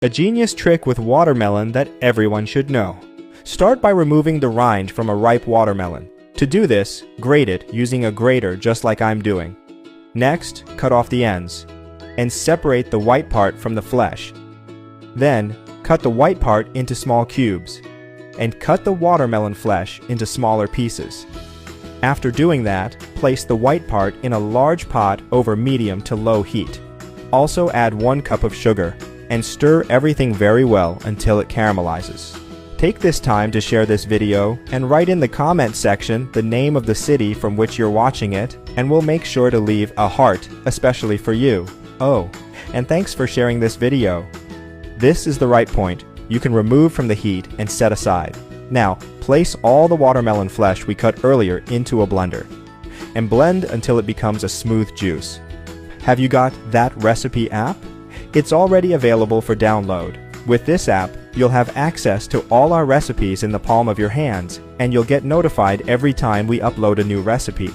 A genius trick with watermelon that everyone should know. Start by removing the rind from a ripe watermelon. To do this, grate it using a grater just like I'm doing. Next, cut off the ends and separate the white part from the flesh. Then, cut the white part into small cubes and cut the watermelon flesh into smaller pieces. After doing that, place the white part in a large pot over medium to low heat. Also add 1 cup of sugar and stir everything very well until it caramelizes. Take this time to share this video and write in the comment section the name of the city from which you're watching it, and we'll make sure to leave a heart, especially for you. Oh, and thanks for sharing this video. This is the right point. You can remove from the heat and set aside. Now, place all the watermelon flesh we cut earlier into a blender and blend until it becomes a smooth juice. Have you got That Recipe app? It's already available for download. With this app, you'll have access to all our recipes in the palm of your hands, and you'll get notified every time we upload a new recipe.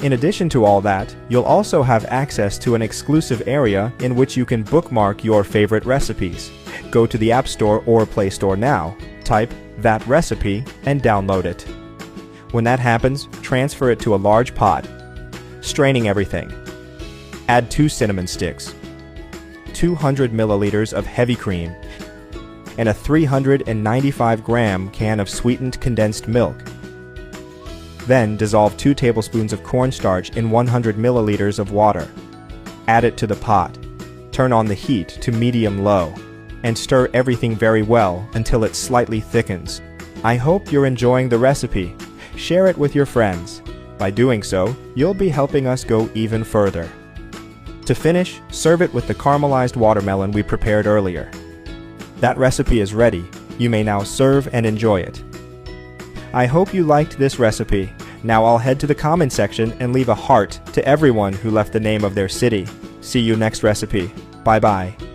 In addition to all that, you'll also have access to an exclusive area in which you can bookmark your favorite recipes. Go to the App Store or Play Store now, type That Recipe, and download it. When that happens, transfer it to a large pot, straining everything. Add 2 cinnamon sticks, 200 milliliters of heavy cream, and a 395-gram can of sweetened condensed milk. Then dissolve 2 tablespoons of cornstarch in 100 milliliters of water. Add it to the pot. Turn on the heat to medium-low and stir everything very well until it slightly thickens. I hope you're enjoying the recipe. Share it with your friends. By doing so, you'll be helping us go even further. To finish, serve it with the caramelized watermelon we prepared earlier. That recipe is ready. You may now serve and enjoy it. I hope you liked this recipe. Now I'll head to the comment section and leave a heart to everyone who left the name of their city. See you next recipe. Bye bye.